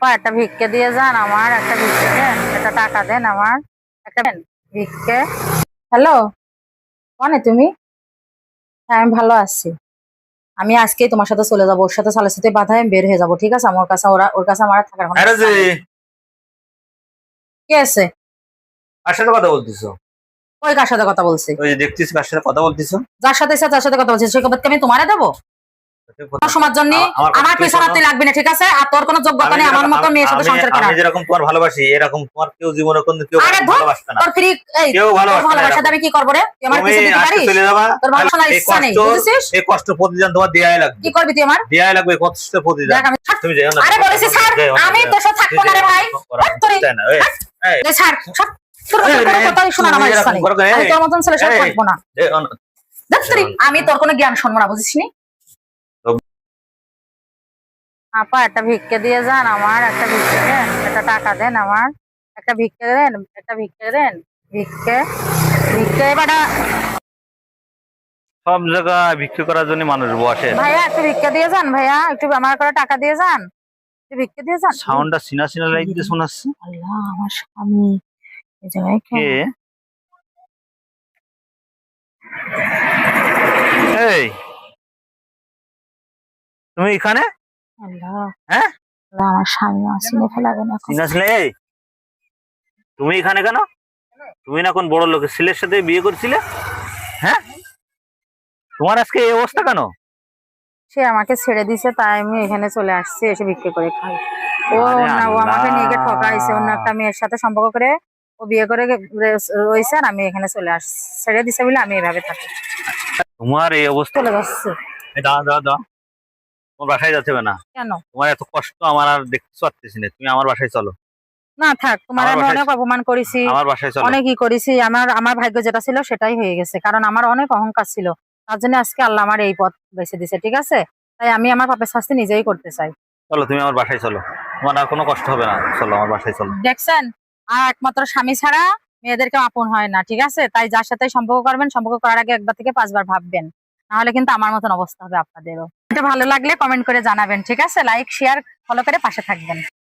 আপা একটা ভিক্ষে দিয়ে যান, আমার একটা ভিক্ষে দেন, একটা টাকা দেন, আমার একটা দেন ভিক্ষে। হ্যালো, কনে তুমি? হ্যাঁ, আমি ভালো আছি। আমি আজকে তোমার সাথে চলে যাবো, ওর সাথে সাথে সাথে বাধায় আমি বের হয়ে যাবো, ঠিক আছে? আমার কাছে ওর কাছে আমার আর থাকার কোনো আরে যে ইচ্ছা নেই। কি আছে? কার সাথে কথা বলতেছো? ওই কার সাথে কথা বলছি? ওই যে দেখতেছি কার সাথে কথা বলতেছো। যার সাথে ইচ্ছা তার সাথে কথা বলছি, সেই কথা আমি তোমারে দেবো? সময়ের জন্য আমার কথা পিছনে শোনো, তুই লাগবি না, ঠিক আছে? আর তোর কোনো যোগ্যতা নেই আমার মতো মেয়ের সাথে সংসার করার। আমি যেরকম তোমার ভালোবাসি এরকম তোমার কেউ জীবনে কোনো কেউ আরে ধুর, ভালোবাসবে না। তোর ফ্রি এই কেউ তোর ভালোবাসবে না ভালোবাসাতে এরকম। আমি কি করবো রে? তুই আমার তুমি পিছে দিতে আজকে পারিস? চলে যাবা, তোর তাহলে ভালোবাসার এই ইচ্ছা নেই, কষ্ট বুঝেছিস? এই কষ্ট প্রতিদান তোমার দেয়াই লাগবে। কি করবি তুই আমার? দেয়াই লাগবে এই কষ্ট প্রতিদান। দেখ আমি তুমি যাও না। আরে বলেছি স্যার, আমি তোর সাথে থাকবো না রে ভাই। হাট তোরে, চাই না। এই এই দে ছাড়, ছাড়। তোর মতো কোনো কথাই শোনার আমার ইচ্ছা নেই। আমি তোর মতন ছেলের সাথে থাকবো না। দেখ তোরে, আমি তোর কোনো জ্ঞান শুনবো না, বুঝিস নি? আপা একটা ভিক্ষে দিয়ে যান, আমার একটা ভিক্ষে দেন, একটা টাকা দেন, আমার একটা ভিক্ষে দেন, একটা ভিক্ষে দেন ভিক্ষে। ভিক্ষে এবারে সব জায়গায় বিক্রি করার জন্য মানুষ বসে। ভাইয়া একটু ভিক্ষা দিয়ে যান, ভাইয়া একটু আমার করে টাকা দিয়ে যান, একটু ভিক্ষে দিয়ে যান। সাউন্ডটা সিনা সিনা লাগতে শোনাচ্ছে। আল্লাহ, আমার স্বামী এই জায়গায় কে? এই তুমি এখানে? আল্লাহ, হ্যাঁ, আল্লাহ, আমার স্বামী আসিনে ফেলাবেন এখন। সিনা সিনা। এই তুমি এখানে কেন? তুমি না কোন বড় লোকের ছেলের সাথে বিয়ে করছিলে? হ্যাঁ, তোমার আজকে এই অবস্থা কেন? সে আমাকে ছেড়ে দিছে, তাই আমি এখানে চলে আসছি, এসে ভিক্ষে করে খাই। ও আরে না, ও আমাকে নিয়ে গিয়ে ঠকাইছে, অন্য আল্লাহ, একটা মেয়ের সাথে সম্পর্ক করে ও বিয়ে করে রয়েছে, আর আমি এখানে চলে আসছি। ছেড়ে দিছে বলে আমি এভাবে থাকি। তোমার এই অবস্থা। চলে যাচ্ছে দাও দাও দাও, তোমার বাসায় যাচ্ছে না। কেন? তোমার এত কষ্ট আমার আর দেখতে পারতেছি না, তুমি আমার বাসায় চলো। না থাক, তোমার আমার আমি বাসায়, অনেক অপমান করেছি, আমার বাসায় চলো। অনেক ই করেছি। আমার আমার ভাগ্য যেটা ছিল সেটাই হয়ে গেছে, কারণ আমার অনেক অহংকার ছিল। তার জন্য আজকে আল্লাহ আমার এই পথ বেছে দিছে, ঠিক আছে? তাই আমি আমার পাপের শাস্তি নিজেই করতে চাই। চলো তুমি আমার বাসায় চলো, তোমার আর কোনো কষ্ট হবে না। চলো আমার বাসায় চলো। দেখছেন, আর একমাত্র স্বামী ছাড়া মেয়েদেরকে আপন হয় না, ঠিক আছে? তাই যার সাথে সম্পর্ক করবেন, সম্পর্ক করার আগে একবার থেকে 5বার ভাববেন, নাহলে কিন্তু আমার মতন অবস্থা হবে আপনাদেরও। এটা ভালো লাগলে কমেন্ট করে জানাবেন, ঠিক আছে? লাইক শেয়ার ফলো করে পাশে থাকবেন।